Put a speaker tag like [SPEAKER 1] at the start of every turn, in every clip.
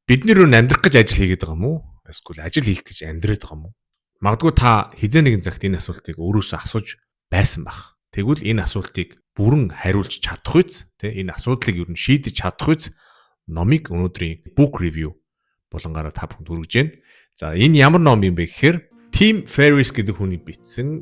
[SPEAKER 1] Бид нэр нь амьдрах гэж ажил хийгээд байгаа юм уу? Эсвэл ажил хийх гэж амьдраад байгаа юм уу? Магадгүй та хизээ нэгэн цагт энэ асуултыг өөрөөсөө асууж байсан байх. Тэгвэл энэ асуултыг бүрэн хариулж чадах үз, тэ энэ асуудлыг ер нь шийдэж чадах үз номыг өнөөдрийн book review болонгаараа та бүхэнд хүргэж байна. За энэ ямар ном юм бэ гэхээр Tim Ferriss гэдэг хүний бичсэн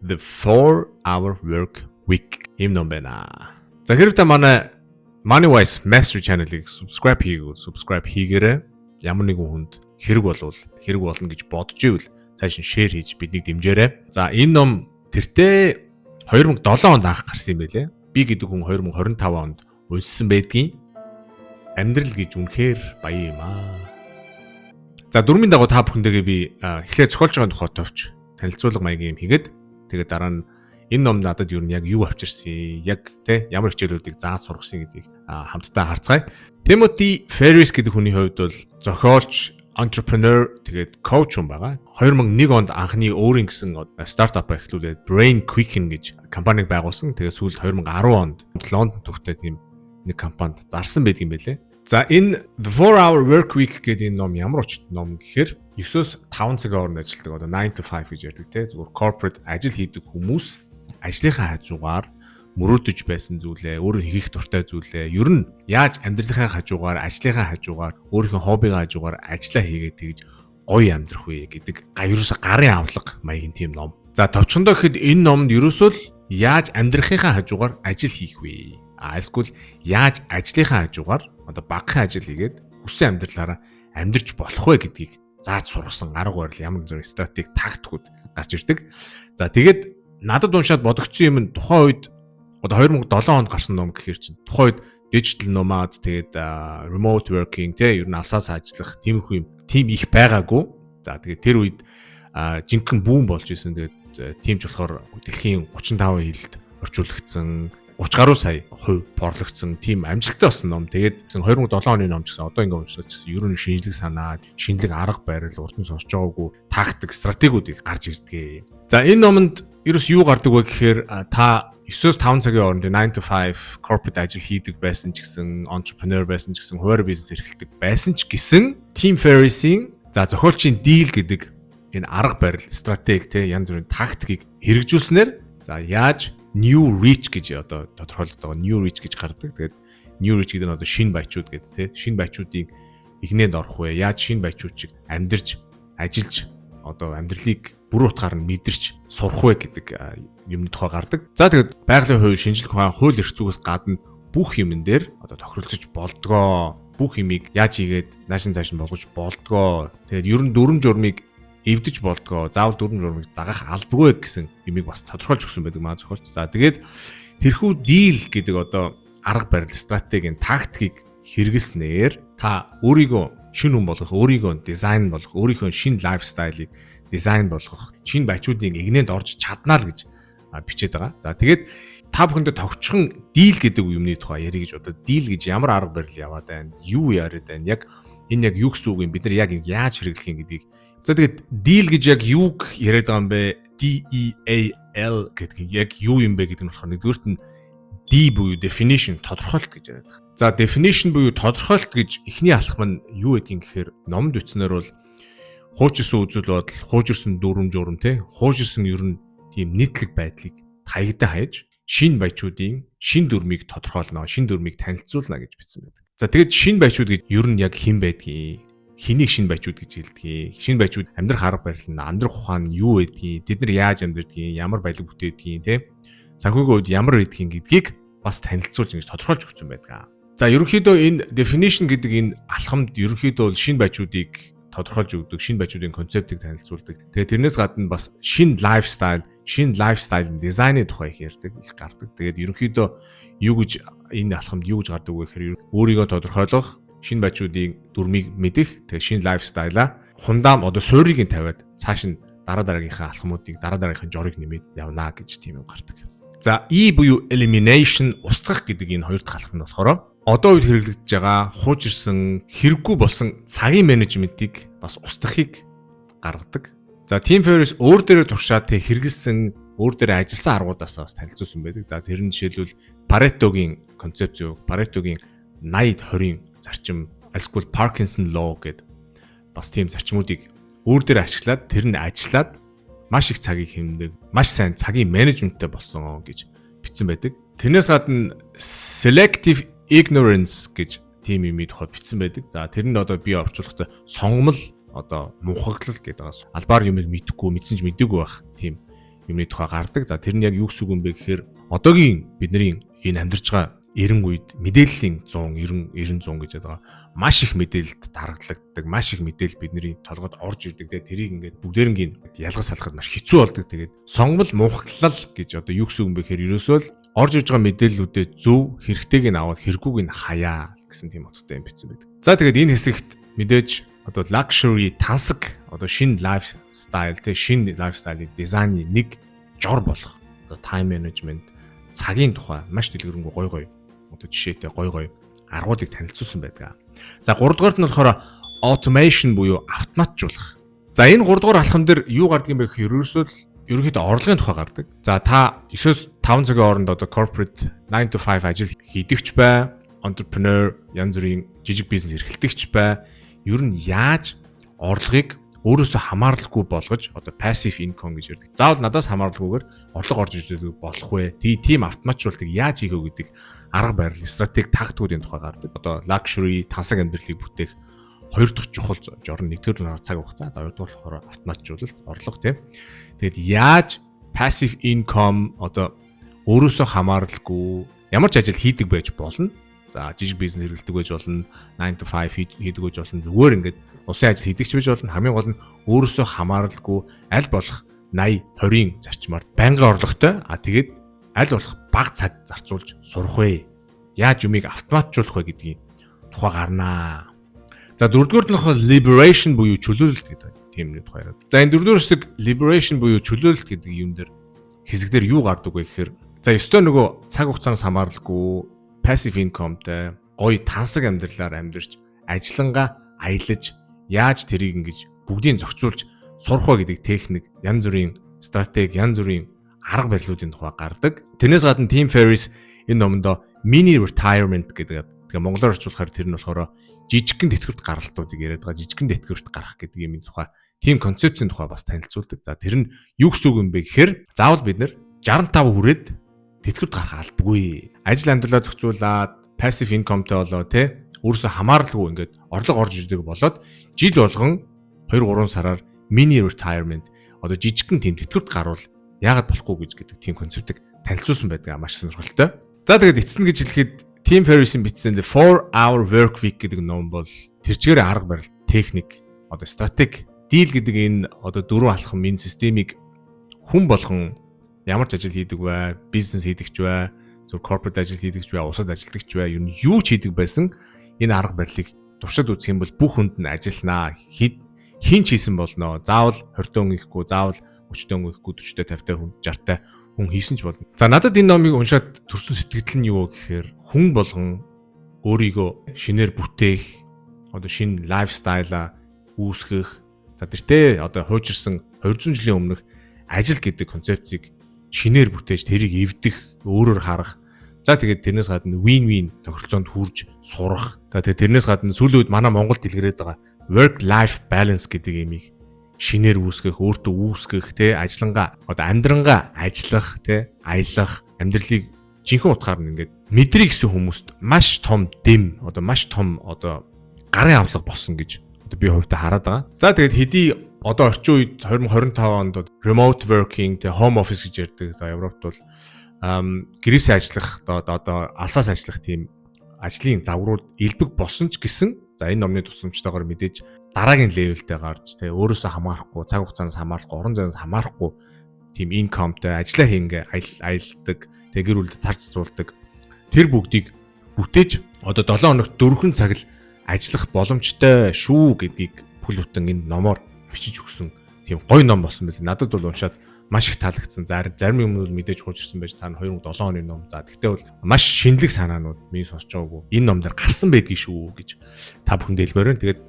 [SPEAKER 1] The 4-Hour Work Week юм ном байна. За хэрэг та манай MoneyWise Master Channel-ыг subscribe хийгээрэй. Ямар нэгэн хүнд хэрэг болно гэж бодож ивэл цааш нь share хийж биднийг дэмжээрэй. За энэ ном тэртээ 2007 онд анх гарсан юм байлээ. Би гэдэг хүн 2025 онд уншсан байдгийн. Амьдрал гэж үнэхээр баян юм аа. За дөрмийн дагуу та бүхэндээ би эхлээд зохиолж байгаа тухай товч танилцуулга маягийн юм хийгээд тэгээд дараа нь энэ ном надад юу авчирсан, яг тэ ямар хичээлүүдийг зааж сургасан гэдгийг хамтдаа харцгаая. Timothy Ferriss гэдэг хүний хувьд бол зохиолч, entrepreneur тэгээд coach юм байгаа. 2001 онд анхны өөрийн гэсэн стартап эхлүүлээд Brain Quicken гэж компаниг байгуулсан. Тэгээд сүүлд 2010 онд Лондон төвтэй тийм нэг компанид зарсан байдаг юм байлээ. За энэ The 4-Hour Work Week гэдэг энэ ном ямар учиртай ном гэхээр 9-5 цагийн хооронд ажилладаг 9 to 5 гэж ярьдаг те зүгээр corporate ажил хийдэг хүмүүс ажлынхаа хажуугаар мөрөөдөж байсан зүйлээ, өөрөө хийх дуртай зүйлээ, ер нь яаж амьдралынхаа хажуугаар, ажлынхаа хажуугаар, өөрийнхөө хоббигийн хажуугаар ажиллаа хийгээд тэгж гоё амьдрах вэ гэдэг ерөөсө гарын авлага маягийн тийм ном. За товчхондоо гэхэд энэ номд ерөөсөө л яаж амьдрахынхаа хажуугаар ажил хийх вэ? Эсвэл яаж ажлынхаа хажуугаар багахан ажил хийгээд хүссэн амьдралаараа амьдрч болох вэ гэдгийг зааж сургасан арга барил ямар нэгэн стратеги тактикууд гарч ирдэг. За тэгээд надад уншаад бодогдсон юм нь тухайн үед 2007 онд гарсан ном гэхээр чинь тухайн үед digital nomad тэгээд remote working те ер нь алсаас ажиллах тиймэрхүү юм тийм их байгаагүй. За тэгээд тэр үед жинхэнэ бүүн болж исэн. Тэгээд тиймч болохоор дэлхийн 35 хэлд орчуулагдсан 30 гаруй сая хувь борлогдсон тийм амжилттай болсон ном. Тэгээд 2007 оны ном гэсэн одоо ингээд уншаад гэсэн ер нь шинжлэх санаа, шинжлэх арга барил, урд нь сонсож байгаагүй тактик, стратегиудыг гарч ирдэг. За энэ номонд ерөөс юу гардаг вэ гэхээр та 9-5 цагийн хооронд 9 to 5 corporate ажил хийдэг байсан ч гэсэн, entrepreneur байсан ч гэсэн, хуваар бизнес эрхэлдэг байсан ч гэсэн Tim Ferriss-ийн зохиолчийн deal гэдэг энэ арга барил, стратеги те янз бүрийн тактикийг хэрэгжүүлснээр за яаж new reach гэж одоо тодорхойлдог байгаа new reach гэж гардаг. Тэгээд new reach гэдэг нь одоо шинэ баячууд гэдэг те шинэ баячуудыг игнэнд орох вэ? Яаж шинэ баячууд чиг амьдарч, ажиллаж одоо амьдралыг бүр утгаар нь мэдэрч сурах вэ гэдэг юмны тухай гардаг. За тэгээд байгалийн хувь шинжлэх ухаан хууль эрх зүйгээс гадна бүх юмн дээр одоо тохиролцож болдгоо. Бүх юмыг яаж хийгээд наашин цааш нь болгож болдгоо. Тэгээд ер нь дүрм журмыг эвдэж болдгоо. Заавал дүрм журмыг дагах албагүй гэсэн юмыг бас тодорхойлж өгсөн байдаг маа зохиолч. За тэгээд тэрхүү deal гэдэг одоо арга барил, стратегийн тактикийг хэрэглэснээр та өөрийгөө шинэ хүн болгох, өөрийгөө дизайн болгох, өөрийнхөө шинэ лайфстайлыг дизайн болгох, шинэ баячуудын игнэнд орж чаднаа л гэж бичээд байгаа. За тэгээд та бүхэндээ тогтчхон deal гэдэг юмны тухай ярих гэж одоо deal гэж ямар арга барил яваад байна, юу яриад байна, яг энэ яг юу гэсэн үг юм, бид нар яг яаж хэрэглэх юм гэдгийг. За тэгээд deal гэж яг юуг яриад байгаа юм бэ? DEAL гэдэг яг юу юм бэ гэдэг нь болохоор нэгдүгürt нь D буюу definition тодорхойлт гэж яриад байгаа. За definition буюу тодорхойлт гэж эхний алхам нь юу гэдгийг гэхээр номд бичснээр бол хуучирсан үзэл бодол, хуучирсан дүрм журм те, хуучирсан ер нь тийм нийтлэг байдлыг хаягдаа хайж шинэ баячуудын шинэ дүрмийг тодорхойлно, шинэ дүрмийг танилцуулна гэж бичсэн байдаг. За тэгээд шинэ баячууд гэж ер нь яг хэн байдгийг, хэнийг шинэ баячууд гэж хэлдэг. Шинэ баячууд амьдрах арга барил нь, амьдрах ухаан нь юу байдгийг, тэд нар яаж амьдрдгийг, ямар баялаг бүтээдгийг те, санхүүгийн үед ямар байдгийг гэдгийг бас танилцуулж ингэж тодорхойлж өгсөн байдаг. За ерөнхийдөө энэ definition гэдэг энэ алхамд ерөнхийдөө бол шинэ баячуудыг тодорхойлж өгдөг, шинэ баячуудын концептыг танилцуулдаг. Тэгээд тэрнээс гадна бас шинэ лайфстайл дизайны тухай их ярьдаг, их гардаг. Тэгээд ерөнхийдөө юу гэж энэ алхамд юу гэж гардаг вэ гэхээр өөрийгөө тодорхойлох, шинэ баячуудын дүрмийг мэдэх, тэгээд шинэ лайфстайлаа хундаам одоо суурийг нь тавиад цааш нь дараагийнхаа алхмуудыг дараагийнхын жорыг нэмээд явнаа гэж тийм юм гардаг. За E буюу elimination устгах гэдэг энэ хоёр дахь алхам нь болохоор одоо үед хэрэглэгдэж байгаа хуучирсан хэрэггүй болсон цагийн менежментийг бас устгахыг гаргадаг. За Tim Ferriss өөр дээрээ туршаад тэг хэрэгэлсэн өөр дээрээ ажилласан аргуудаас бас танилцуулсан байдаг. За тэр нь жишээлбэл Паретогийн концепц юу? Паретогийн 80-20-ын зарчим альсгүй Parkinson law гэдэг бас тийм зарчмуудыг өөр дээр ашиглаад тэр нь ажиллаад маш их цагийг хэмнэдэг, маш сайн цагийн менежменттэй болсон гэж бичсэн байдаг. Тэрнээс гадна selective ignorance гэж тийм юмны тухайд бичсэн байдаг. За тэр нь одоо би орчуулахдаа сонгомл одоо мунхаглал гэдэг бас албаар юмыг мэдхгүй, мэдсэн ч мэдээгүй байх тийм юмны тухай гардаг. За тэр нь яг юу гэсэн үг юм бэ гэхээр одоогийн бидний энэ амьдарч байгаа 90 үед мэдээллийн 100 90 100 гэж байгаа маш их мэдээлэлд дарагддаг, маш их мэдээлэл бидний толгойд орж ирдэг. Тэрийг ингээд бүгдээрнгийн ялгаж салахад маш хэцүү болдог. Тэгээд сонгомл мунхаглал гэж одоо юу гэсэн үг юм бэ гэхээр ерөөсөө л орж ирж байгаа мэдээллүүдэд зөв хэрэгтэйг нь аваад хэрэггүйг нь хаяа гэсэн тийм утгатай юм бичсэн байдаг. За тэгээд энэ хэсэгт мэдээж одоо luxury тансаг одоо шинэ lifestyle те шинэ lifestyle-ийн дизайны нэг жор болох одоо time management цагийн тухай маш дэлгэрэнгүй гой одоо жишээтэй гой аргуудыг танилцуулсан байдаг. За 3 дугаарт нь болохоор automation буюу автоматжуулах. За энэ 3 дугаар алхам дээр юу гардаг юм бэ гэхээр ерөөхдөө орлогын тухай гардаг. За та 9-5 цагийн хооронд одоо corporate 9 to 5 ажил хийдэгч бай, entrepreneur янз бүрийн жижиг бизнес эрхэлдэгч бай. Ер нь яаж орлогыг өөрөөсөө хамааралгүй болгож одоо passive income гэж ярьдаг. Заавал надаас хамааралгүйгээр орлого орж ирдэг болох вэ? Тийм автоматжуулалтыг яаж хийх вэ гэдэг арга барил, стратеги, тактикуудын тухай гардаг. Одоо luxury тансаг амьдралыг бүтээх 2 дахь чухал жорн 1-р цаг хугацаа. За 2-р болохоор автоматжуулалт, орлого тийм. Тэгэд яаж passive income одоо өөрөөсөө хамааралгүй ямар ч ажил хийдэг байж болно. За жижиг бизнес эрхэлдэг байж болно, 9 to 5 хийдэг байж болно. Зүгээр ингээд усын ажил хийдэгч байж болно. Хамгийн гол нь өөрөөсөө хамааралгүй аль болох 80-20-ийн зарчмаар байнгын орлоготой. Тэгээд аль болох бага цаг зарцуулж сурах вэ? Яаж юмыг автоматжуулах вэ гэдгийг тухай гарнаа. За 4-р нь болохоор liberation буюу чөлөөлөлт гэдэг тийм нэг тухай яриад. За энэ 4-р хэсэг liberation буюу чөлөөлөлт гэдэг юм дээр хэсэгдэр юу гардаг вэ гэхээр за ёстой нөгөө цаг хугацаанаас хамааралгүй passive incomeтэй гоё тансаг амьдралаар амьдарч ажиллангаа аялаж яаж тэрийг ингэж бүгдийг зохицуулж сурах вэ гэдэг техник, янз бүрийн стратеги, янз бүрийн арга барилуудын тухай гардаг. Тэрнээс гадна Tim Ferriss энэ номондоо mini retirement гэдэг тэгээ монголоор орчуулахаар тэр нь болохоор жижигхэн тэтгэврт гаралтуудыг яриад байгаа. Жижигхэн тэтгэврт гарах гэдэг юм тухай тийм концепцийн тухай бас танилцуулдаг. За тэр нь юу гэсэн үг юм бэ гэхээр заавал бид нэр 65 хүрээд тэтгэврт гарах албагүй. Ажил амьдралаа зохицуулаад passive incomeтэй болоо те өөрөөсөө хамааралгүй ингээд орлого орж ирдэг болоод жил болгон 2-3 сараар mini retirement одоо жижигхэн тийм тэтгэврт гарвал яагаад болохгүй гэж гэдэг тийм концептыг танилцуулсан байдаг маш сонирхолтой. За тэгээд эцэст нь гэж хэлэхэд Tim Ferriss-ийн бичсэн The 4-Hour Work Week гэдэг ном бол тэрчгээр арга барил, техник, одоо стратеги, deal гэдэг энэ одоо 4 алхам энэ системийг хүн болгон ямар ч ажил хийдэг бай, бизнес хийдэгч бай, зөв corporate ажил хийдэгч бай, усад ажилтгч бай, юу ч хийдэг байсан энэ арга барилыг туршид үзэх юм бол бүх хүнд нь ажилланаа. Хин ч хийсэн болно. Заавал 20 он ихгүй, заавал 30 он ихгүй, 40-тай, 50-тай хүн, 60-тай хүн хийсэн ч болно. За надад энэ номыг уншаад төрсөн сэтгэл нь юу гэхээр хүн болгон өөрийгөө шинээр бүтээх, одоо шинэ лайфстайлаа үүсгэх, за тэртээ одоо хуучирсан 200 жилийн өмнөх ажил гэдэг концепцийг шинээр бүтээж тэрийг эвдэх, өөрөөр харах. За тэгээд тэрнээс гадна win-win тохиролцоонд хүрж сурах. За тэгээд тэрнээс гадна сүүлийн үед манай Монголд илрээд байгаа work-life balance гэдэг юмыг шинээр үүсгэх, өөртөө үүсгэх, тэ ажиллангаа, одоо амьдрангаа ажиллах, тэ аялах, амьдралыг жинхэнэ утгаар нь ингээд мэдрий гэсэн хүмүүст маш том дэм, одоо маш том одоо гарын авлага болсон гэж одоо би хувьдаа хараад байгаа. За тэгээд хэдий одоо орчин үед 2025 онд remote working, тэ home office гэж ярьдаг. За Европт бол гэрээсээ ажиллах одоо алсаас ажиллах тийм ажлын загварууд илбэг болсон ч гэсэн за энэ номны тусламжтайгаар мэдээж дараагийн левелдээ гарч тэгээ өөрөөсөө хамаарахгүй, цаг хугацаанаас хамаарахгүй, орон зайнаас хамаарахгүй тийм инкомтой ажиллаа хийнгээ аялдаг, тэгээ гэр бүлд цар цацуулдаг тэр бүгдийг бүтээж одоо 7 хоногт 4 цаг л ажиллах боломжтой шүү гэдгийг бүл бүтэн энэ номоор бичиж өгсөн тийм гоё ном болсон байл. Надад бол уншаад маш их таалагдсан. Зарим юмнууд мэдээж хуучирсан байж та 2007 оны ном. За тэгтээ бол маш шинэлэг санаанууд минь сонсож байгаагүй. Энэ ном дээр гарсан байдгийг шүү гэж та бүхэнд хэлмээр байна. Тэгээд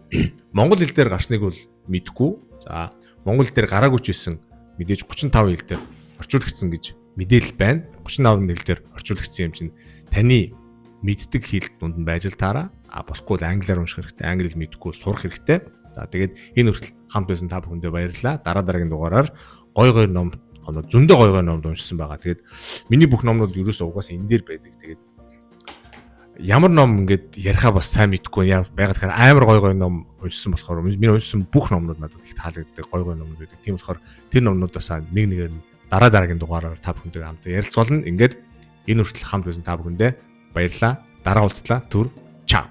[SPEAKER 1] монгол хэл дээр гарсныг бол мэдэхгүй. За монгол хэл дээр гараагүй ч байсан мэдээж 35 хэл дээр орчуулагдсан гэж мэдээлэл байна. 35 хэл дээр орчуулагдсан юм чинь таны мэддэг хэл дунд нь байж л таараа. болохгүй л англиар унших хэрэгтэй. Англиг мэдгүй сурах хэрэгтэй. За тэгээд энэ хүртэл хамт байсан та бүхэндээ баярлалаа. Дараагийн дугаараар гой ном зөндөө гой номд уншсан байгаа. Тэгээд миний бүх номнууд ерөөсөө угаасаа энэ дээр байдаг. Тэгээд ямар ном ингээд яриахаа бас сайн мэдгүй яа байгаад тэгэхээр амар гой ном уншсан болохоор миний уншсан бүх номнууд надад их таалагддаг гой номнууд байдаг. Тийм болохоор тэр номнуудаасаа нэг нэгээр нь дараагийн дугаараар та бүхэндээ хамт ярилцуулна. Ингээд энэ хүртэл хамт байсан та бүхэндээ баярлалаа. Дараа уулзлаа. Түр чао.